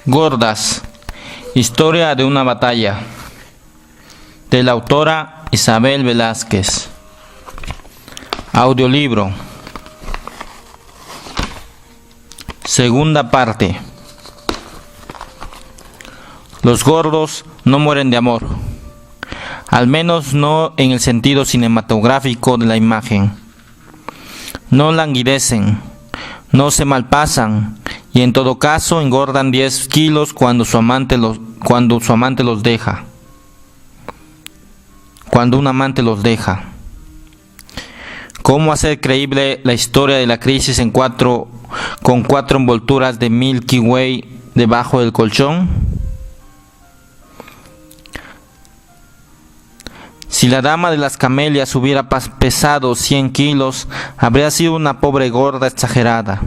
Gordas. Historia de una batalla. De la autora Isabel Velázquez. Audiolibro. Segunda parte. Los gordos no mueren de amor. Al menos no en el sentido cinematográfico de la imagen. No languidecen, no se malpasan y en todo caso engordan 10 kilos cuando su amante los deja. Cuando un amante los deja. ¿Cómo hacer creíble la historia de la crisis con 4 envolturas de Milky Way debajo del colchón? Si la dama de las camelias hubiera pesado 100 kilos, habría sido una pobre gorda exagerada,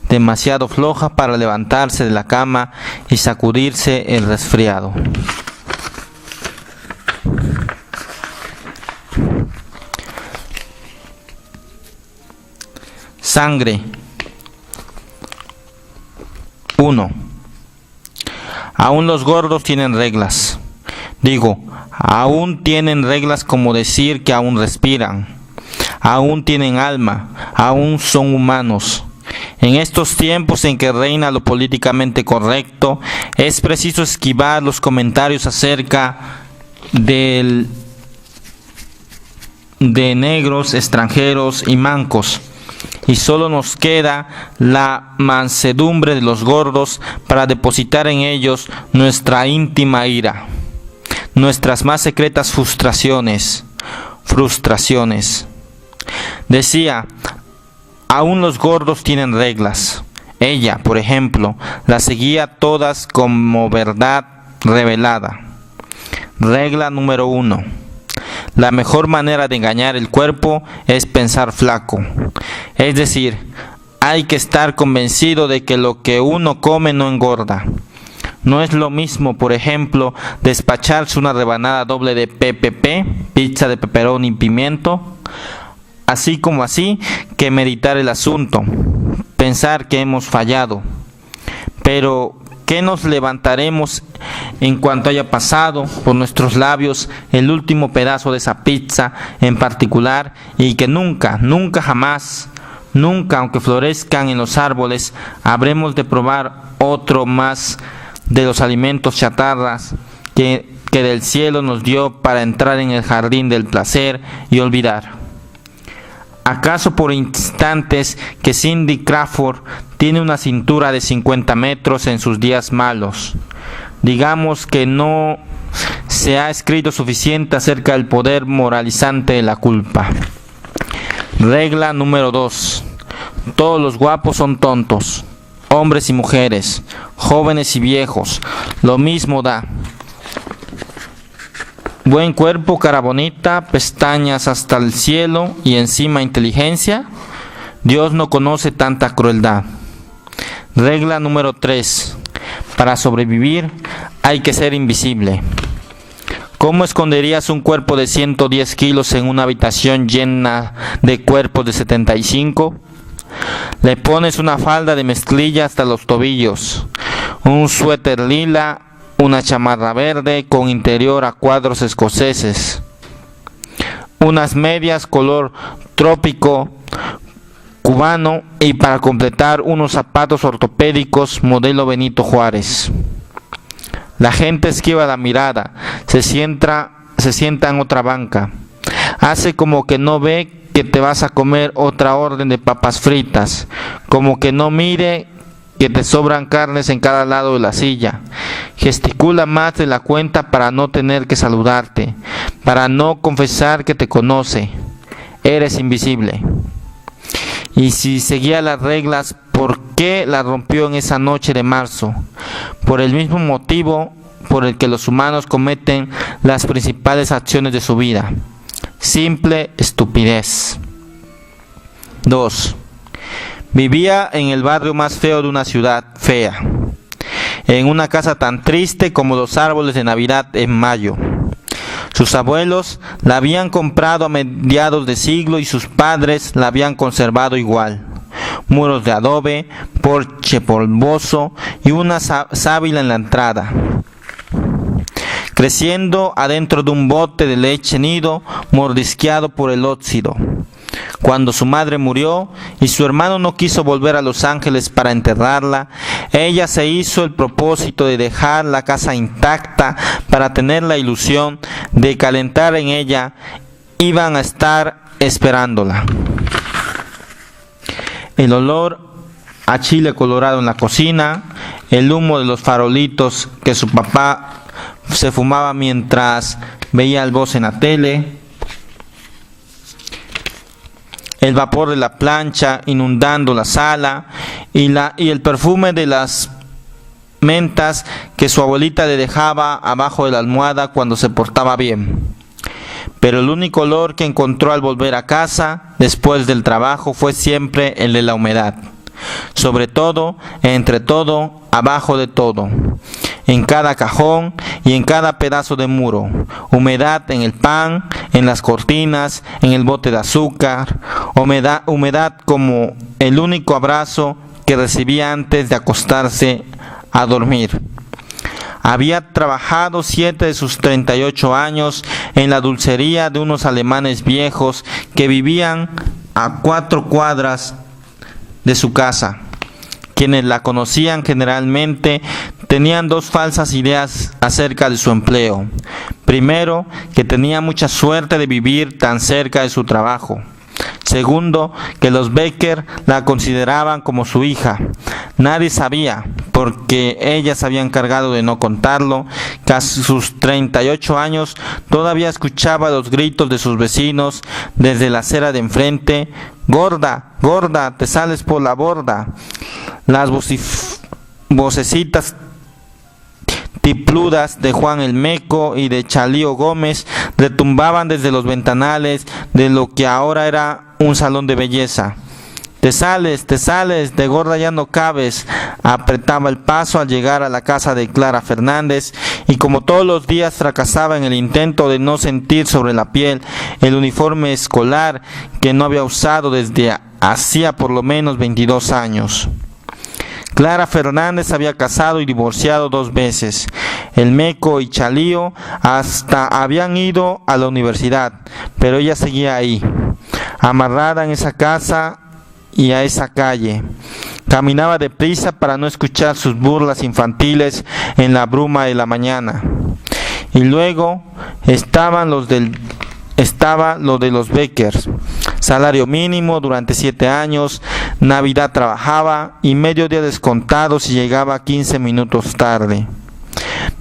demasiado floja para levantarse de la cama y sacudirse el resfriado. Sangre. 1. Aún los gordos tienen reglas. Digo, aún tienen reglas como decir que aún respiran, aún tienen alma, aún son humanos. En estos tiempos en que reina lo políticamente correcto, es preciso esquivar los comentarios acerca de negros, extranjeros y mancos. Y solo nos queda la mansedumbre de los gordos para depositar en ellos nuestra íntima ira, nuestras más secretas frustraciones. Decía, aún los gordos tienen reglas. Ella, por ejemplo, las seguía todas como verdad revelada. Regla número 1. La mejor manera de engañar el cuerpo es pensar flaco. Es decir, hay que estar convencido de que lo que uno come no engorda. No es lo mismo, por ejemplo, despacharse una rebanada doble de PPP, pizza de pepperoni y pimiento, así como así, que meditar el asunto, pensar que hemos fallado. Pero, ¿qué nos levantaremos en cuanto haya pasado por nuestros labios el último pedazo de esa pizza en particular y que nunca, aunque florezcan en los árboles, habremos de probar otro más de los alimentos chatarras que del cielo nos dio para entrar en el jardín del placer y olvidar? ¿Acaso por instantes que Cindy Crawford tiene una cintura de 50 metros en sus días malos? Digamos que no se ha escrito suficiente acerca del poder moralizante de la culpa. Regla número 2. Todos los guapos son tontos. Hombres y mujeres, jóvenes y viejos, lo mismo da. Buen cuerpo, cara bonita, pestañas hasta el cielo y encima inteligencia. Dios no conoce tanta crueldad. Regla número 3. Para sobrevivir hay que ser invisible. ¿Cómo esconderías un cuerpo de 110 kilos en una habitación llena de cuerpos de 75? Le pones una falda de mezclilla hasta los tobillos, un suéter lila, una chamarra verde con interior a cuadros escoceses, unas medias color trópico cubano y para completar unos zapatos ortopédicos modelo Benito Juárez. La gente esquiva la mirada, se sienta en otra banca, hace como que no ve que te vas a comer otra orden de papas fritas, como que no mire que te sobran carnes en cada lado de la silla. Gesticula más de la cuenta para no tener que saludarte, para no confesar que te conoce. Eres invisible. Y si seguía las reglas, ¿por qué las rompió en esa noche de marzo? Por el mismo motivo por el que los humanos cometen las principales acciones de su vida. Simple estupidez. 2. Vivía en el barrio más feo de una ciudad fea, en una casa tan triste como los árboles de Navidad en mayo. Sus abuelos la habían comprado a mediados de siglo y sus padres la habían conservado igual. muros de adobe, porche polvoso y una sábila en la entrada. Creciendo adentro de un bote de leche nido, mordisqueado por el óxido. Cuando su madre murió y su hermano no quiso volver a Los Ángeles para enterrarla, ella se hizo el propósito de dejar la casa intacta para tener la ilusión de calentar en ella. Iban a estar esperándola. El olor a chile colorado en la cocina, el humo de los farolitos que su papá se fumaba mientras veía el Voz en la tele, el vapor de la plancha inundando la sala y el perfume de las mentas que su abuelita le dejaba abajo de la almohada cuando se portaba bien. Pero el único olor que encontró al volver a casa después del trabajo fue siempre el de la humedad. Sobre todo, entre todo, abajo de todo, en cada cajón y en cada pedazo de muro. Humedad en el pan, en las cortinas, en el bote de azúcar. Humedad como el único abrazo que recibía antes de acostarse a dormir. Había trabajado 7 de sus 38 años en la dulcería de unos alemanes viejos que vivían a 4 cuadras de su casa. Quienes la conocían generalmente tenían 2 falsas ideas acerca de su empleo. Primero, que tenía mucha suerte de vivir tan cerca de su trabajo. Segundo, que los Becker la consideraban como su hija. Nadie sabía, porque ella se había encargado de no contarlo, que a sus 38 años todavía escuchaba los gritos de sus vecinos desde la acera de enfrente: «Gorda, gorda, te sales por la borda». Las vocecitas tipludas de Juan el Meco y de Chalío Gómez retumbaban desde los ventanales de lo que ahora era un salón de belleza. Te sales, de gorda ya no cabes. Apretaba el paso al llegar a la casa de Clara Fernández y como todos los días fracasaba en el intento de no sentir sobre la piel el uniforme escolar que no había usado desde hacía por lo menos 22 años. Clara Fernández había casado y divorciado 2 veces. El Meco y Chalío hasta habían ido a la universidad, pero ella seguía ahí, amarrada en esa casa y a esa calle. Caminaba deprisa para no escuchar sus burlas infantiles en la bruma de la mañana. Y luego estaba lo de los Beckers. Salario mínimo durante 7 años, Navidad trabajaba y mediodía descontado si llegaba 15 minutos tarde.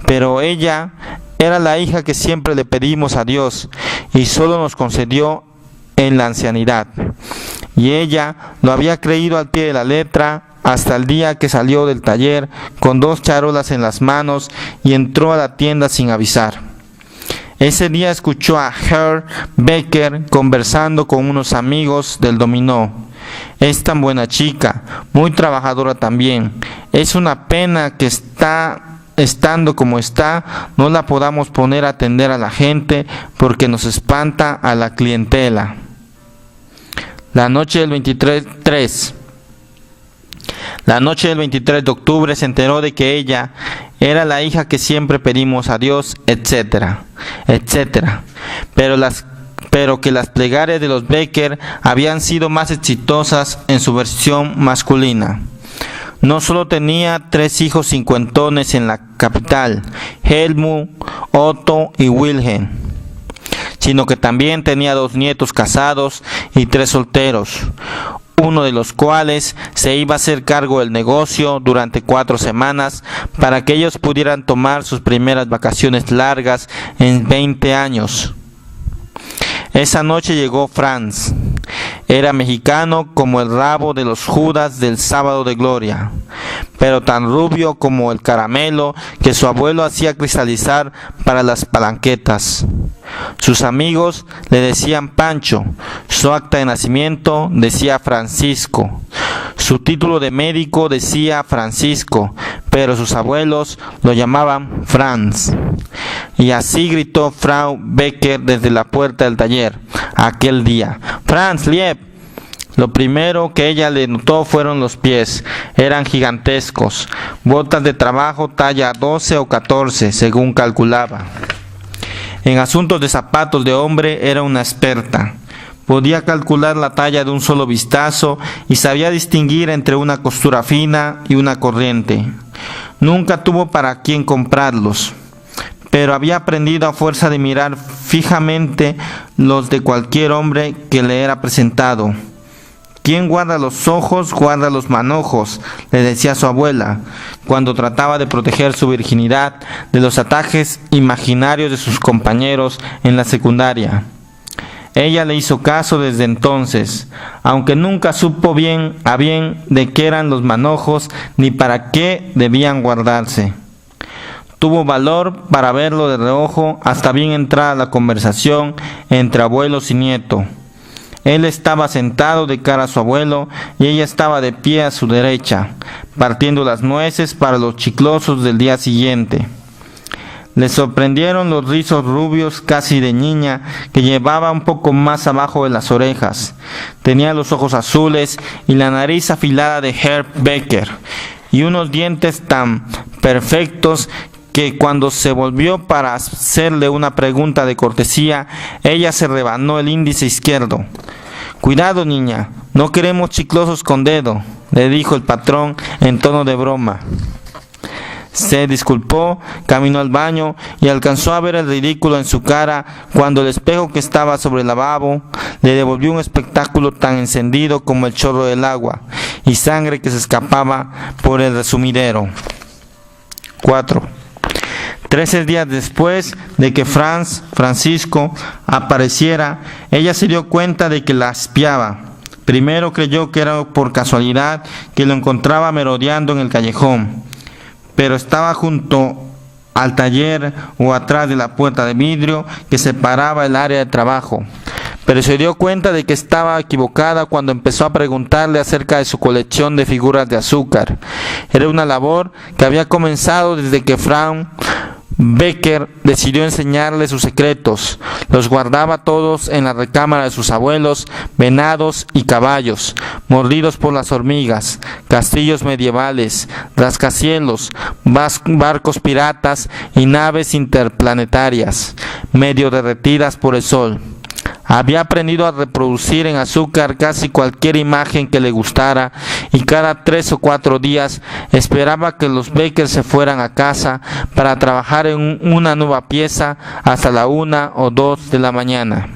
Pero ella era la hija que siempre le pedimos a Dios y solo nos concedió en la ancianidad. Y ella lo había creído al pie de la letra hasta el día que salió del taller con 2 charolas en las manos y entró a la tienda sin avisar. Ese día escuchó a Herr Becker conversando con unos amigos del dominó. Es tan buena chica, muy trabajadora también. Es una pena que estando como está, no la podamos poner a atender a la gente porque nos espanta a la clientela. La noche del 23 de octubre se enteró de que ella era la hija que siempre pedimos a Dios, etcétera, etcétera. Pero que las plegarias de los Becker habían sido más exitosas en su versión masculina. No solo tenía 3 hijos cincuentones en la capital, Helmut, Otto y Wilhelm, sino que también tenía 2 nietos casados y 3 solteros, uno de los cuales se iba a hacer cargo del negocio durante 4 semanas para que ellos pudieran tomar sus primeras vacaciones largas en 20 años. Esa noche llegó Franz. Era mexicano como el rabo de los Judas del Sábado de Gloria, pero tan rubio como el caramelo que su abuelo hacía cristalizar para las palanquetas. Sus amigos le decían Pancho, su acta de nacimiento decía Francisco, su título de médico decía Francisco, pero sus abuelos lo llamaban Franz. Y así gritó Frau Becker desde la puerta del taller aquel día: «Franz, lieb». Lo primero que ella le notó fueron los pies. Eran gigantescos, botas de trabajo talla 12 o 14, según calculaba. En asuntos de zapatos de hombre era una experta. Podía calcular la talla de un solo vistazo y sabía distinguir entre una costura fina y una corriente. Nunca tuvo para quién comprarlos, pero había aprendido a fuerza de mirar fijamente los de cualquier hombre que le era presentado. «Quien guarda los ojos, guarda los manojos», le decía su abuela, cuando trataba de proteger su virginidad de los ataques imaginarios de sus compañeros en la secundaria. Ella le hizo caso desde entonces, aunque nunca supo bien a bien de qué eran los manojos ni para qué debían guardarse. Tuvo valor para verlo de reojo hasta bien entrada la conversación entre abuelos y nieto. Él estaba sentado de cara a su abuelo y ella estaba de pie a su derecha, partiendo las nueces para los chiclosos del día siguiente. Le sorprendieron los rizos rubios casi de niña que llevaba un poco más abajo de las orejas. Tenía los ojos azules y la nariz afilada de Herb Becker y unos dientes tan perfectos que cuando se volvió para hacerle una pregunta de cortesía, ella se rebanó el índice izquierdo. «Cuidado, niña, no queremos chiclosos con dedo», le dijo el patrón en tono de broma. Se disculpó, caminó al baño y alcanzó a ver el ridículo en su cara cuando el espejo que estaba sobre el lavabo le devolvió un espectáculo tan encendido como el chorro del agua y sangre que se escapaba por el resumidero. 4. 13 días después de que Francisco apareciera, ella se dio cuenta de que la espiaba. Primero creyó que era por casualidad que lo encontraba merodeando en el callejón, pero estaba junto al taller o atrás de la puerta de vidrio que separaba el área de trabajo. Pero se dio cuenta de que estaba equivocada cuando empezó a preguntarle acerca de su colección de figuras de azúcar. Era una labor que había comenzado desde que Frank Becker decidió enseñarle sus secretos. Los guardaba todos en la recámara de sus abuelos, venados y caballos, mordidos por las hormigas, castillos medievales, rascacielos, barcos piratas y naves interplanetarias, medio derretidas por el sol. Había aprendido a reproducir en azúcar casi cualquier imagen que le gustara y cada 3 o 4 días esperaba que los Becker se fueran a casa para trabajar en una nueva pieza hasta la 1 o 2 de la mañana.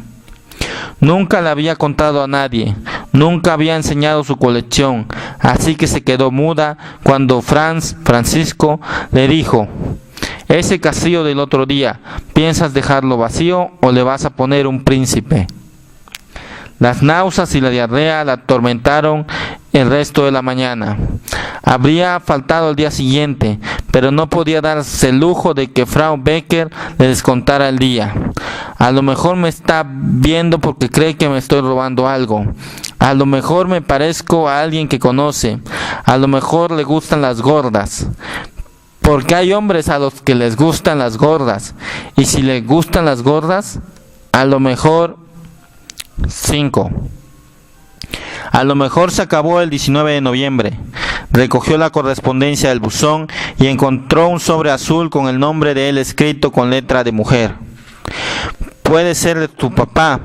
Nunca le había contado a nadie, nunca había enseñado su colección, así que se quedó muda cuando Francisco le dijo: «Ese castillo del otro día, ¿piensas dejarlo vacío o le vas a poner un príncipe?». Las náuseas y la diarrea la atormentaron el resto de la mañana. Habría faltado el día siguiente, pero no podía darse el lujo de que Frau Becker le descontara el día. «A lo mejor me está viendo porque cree que me estoy robando algo. A lo mejor me parezco a alguien que conoce. A lo mejor le gustan las gordas. Porque hay hombres a los que les gustan las gordas. Y si les gustan las gordas, a lo mejor...». 5. A lo mejor se acabó el 19 de noviembre. Recogió la correspondencia del buzón y encontró un sobre azul con el nombre de él escrito con letra de mujer. Puede ser de tu papá,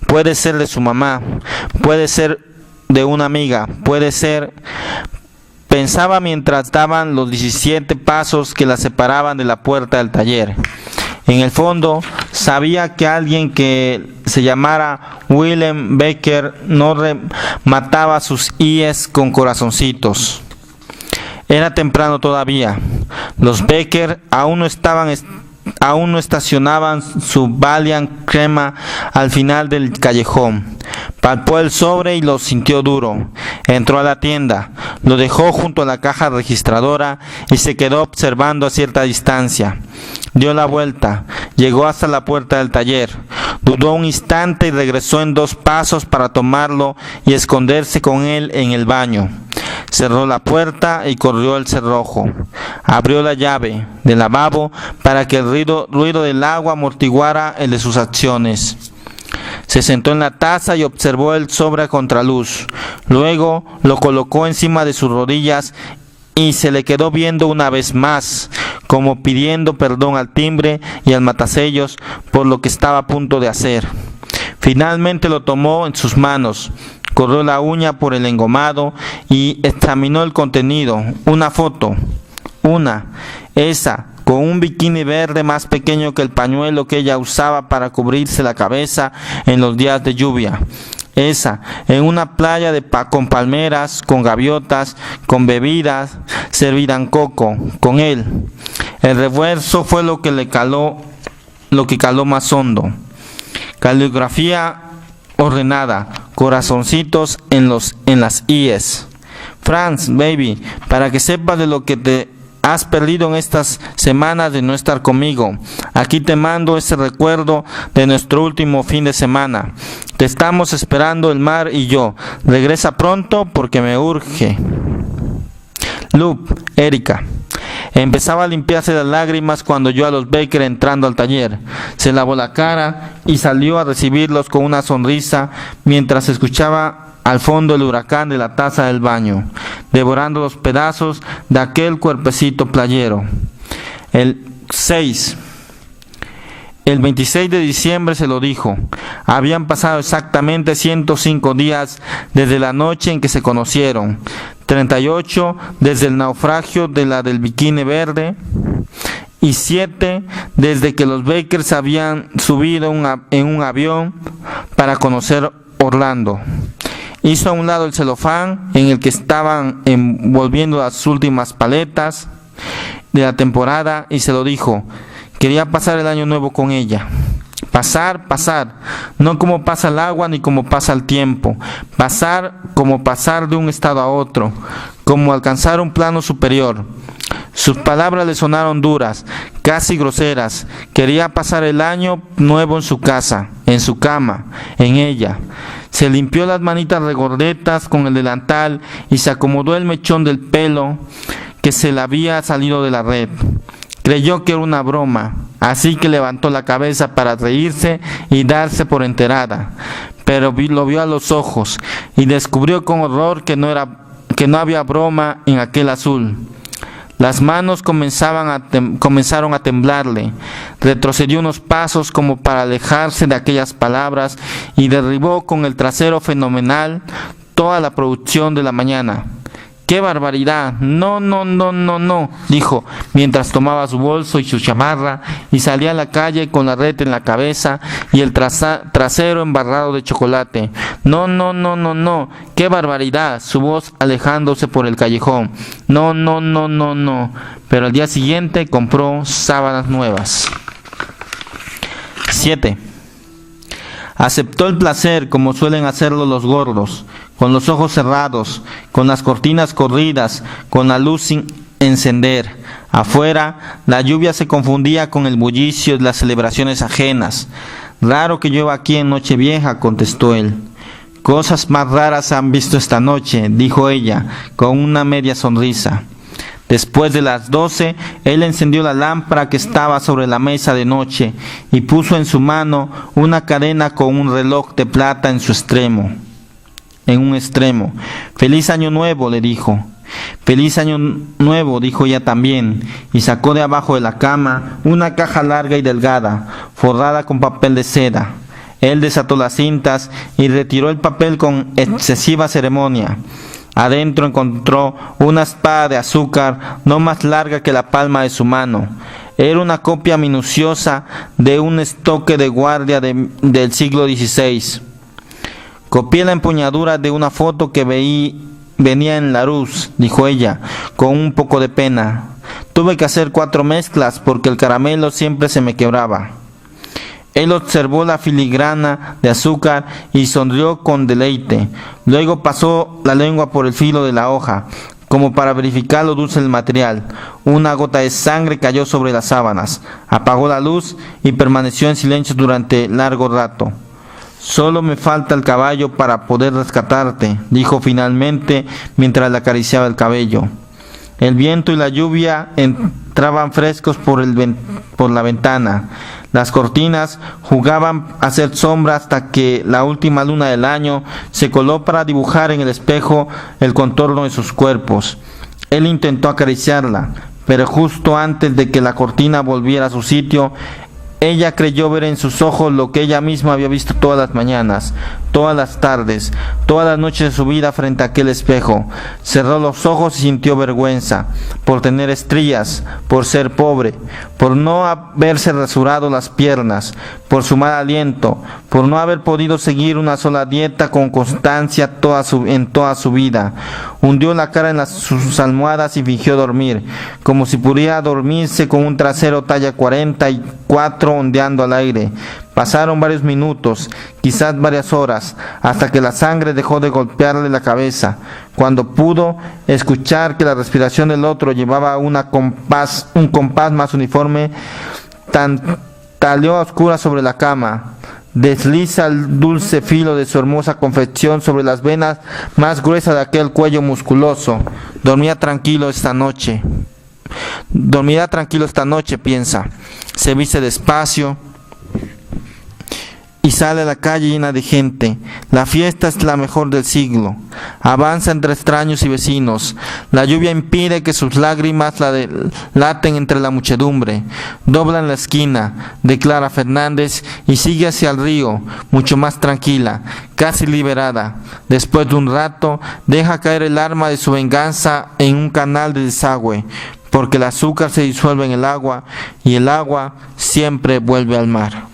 puede ser de su mamá, puede ser de una amiga, puede ser... Pensaba mientras daban los 17 pasos que la separaban de la puerta del taller. En el fondo, sabía que alguien que se llamara Wilhelm Becker no remataba sus íes con corazoncitos. Era temprano todavía. Los Becker aún no estacionaban su Valiant crema al final del callejón. Palpó el sobre y lo sintió duro. Entró a la tienda, lo dejó junto a la caja registradora y se quedó observando a cierta distancia. Dio la vuelta, llegó hasta la puerta del taller, dudó un instante y regresó en 2 pasos para tomarlo y esconderse con él en el baño. Cerró la puerta y corrió el cerrojo. Abrió la llave del lavabo para que el ruido del agua amortiguara el de sus acciones. Se sentó en la taza y observó el sobre a contraluz. Luego lo colocó encima de sus rodillas y se le quedó viendo una vez más, como pidiendo perdón al timbre y al matasellos por lo que estaba a punto de hacer. Finalmente lo tomó en sus manos, corrió la uña por el engomado y examinó el contenido. Una foto, esa, con un bikini verde más pequeño que el pañuelo que ella usaba para cubrirse la cabeza en los días de lluvia. Esa, en una playa con palmeras, con gaviotas, con bebidas, servida en coco, con él. El refuerzo fue lo que caló más hondo. Caligrafía ordenada, corazoncitos en las IES. Franz, baby, para que sepas de lo que te has perdido en estas semanas de no estar conmigo. Aquí te mando ese recuerdo de nuestro último fin de semana. Te estamos esperando el mar y yo. Regresa pronto porque me urge. Lup, Erika. Empezaba a limpiarse las lágrimas cuando oyó a los Baker entrando al taller. Se lavó la cara y salió a recibirlos con una sonrisa mientras escuchaba al fondo el huracán de la taza del baño, devorando los pedazos de aquel cuerpecito playero. El 26 de diciembre se lo dijo. Habían pasado exactamente 105 días desde la noche en que se conocieron, 38 desde el naufragio de la del bikini verde y 7 desde que los Bakers habían subido en un avión para conocer Orlando. Hizo a un lado el celofán en el que estaban envolviendo las últimas paletas de la temporada y se lo dijo. Quería pasar el año nuevo con ella. Pasar, no como pasa el agua ni como pasa el tiempo. Pasar como pasar de un estado a otro, como alcanzar un plano superior. Sus palabras le sonaron duras, casi groseras. Quería pasar el año nuevo en su casa, en su cama, en ella. Se limpió las manitas regordetas con el delantal y se acomodó el mechón del pelo que se le había salido de la red. Creyó que era una broma, así que levantó la cabeza para reírse y darse por enterada, pero lo vio a los ojos y descubrió con horror que no había broma en aquel azul. Las manos comenzaron a temblarle. Retrocedió unos pasos como para alejarse de aquellas palabras y derribó con el trasero fenomenal toda la producción de la mañana. ¡Qué barbaridad! No, dijo, mientras tomaba su bolso y su chamarra y salía a la calle con la red en la cabeza y el trasero embarrado de chocolate. No, ¡qué barbaridad! Su voz alejándose por el callejón. No. Pero al día siguiente compró sábanas nuevas. 7. Aceptó el placer como suelen hacerlo los gordos, con los ojos cerrados, con las cortinas corridas, con la luz sin encender. Afuera, la lluvia se confundía con el bullicio de las celebraciones ajenas. Raro que llueva aquí en Nochevieja, contestó él. Cosas más raras se han visto esta noche, dijo ella, con una media sonrisa. Después de las 12, él encendió la lámpara que estaba sobre la mesa de noche y puso en su mano una cadena con un reloj de plata en un extremo. Feliz año nuevo, le dijo. Feliz año nuevo, dijo ella también, y sacó de abajo de la cama una caja larga y delgada, forrada con papel de seda. Él desató las cintas y retiró el papel con excesiva ceremonia. Adentro encontró una espada de azúcar no más larga que la palma de su mano. Era una copia minuciosa de un estoque de guardia del siglo XVI. Copié la empuñadura de una foto que venía en Larousse, dijo ella, con un poco de pena. Tuve que hacer 4 mezclas porque el caramelo siempre se me quebraba. Él observó la filigrana de azúcar y sonrió con deleite. Luego pasó la lengua por el filo de la hoja, como para verificar lo dulce del material. Una gota de sangre cayó sobre las sábanas. Apagó la luz y permaneció en silencio durante largo rato. Solo me falta el caballo para poder rescatarte, dijo finalmente mientras le acariciaba el cabello. El viento y la lluvia entraban frescos por la ventana. Las cortinas jugaban a hacer sombra hasta que la última luna del año se coló para dibujar en el espejo el contorno de sus cuerpos. Él intentó acariciarla, pero justo antes de que la cortina volviera a su sitio, ella creyó ver en sus ojos lo que ella misma había visto todas las mañanas, todas las tardes, todas las noches de su vida frente a aquel espejo. Cerró los ojos y sintió vergüenza por tener estrías, por ser pobre, por no haberse rasurado las piernas, por su mal aliento, por no haber podido seguir una sola dieta con constancia en toda su vida. Hundió la cara en sus almohadas y fingió dormir, como si pudiera dormirse con un trasero talla 44 ondeando al aire. Pasaron varios minutos, quizás varias horas, hasta que la sangre dejó de golpearle la cabeza. Cuando pudo escuchar que la respiración del otro llevaba un compás más uniforme, taleó a oscuras sobre la cama. Desliza el dulce filo de su hermosa confección sobre las venas más gruesas de aquel cuello musculoso. Dormirá tranquilo esta noche, piensa. Se viste despacio y sale a la calle llena de gente. La fiesta es la mejor del siglo. Avanza entre extraños y vecinos. La lluvia impide que sus lágrimas laten entre la muchedumbre. Dobla en la esquina, declara Fernández, y sigue hacia el río, mucho más tranquila, casi liberada. Después de un rato, deja caer el arma de su venganza en un canal de desagüe, porque el azúcar se disuelve en el agua y el agua siempre vuelve al mar.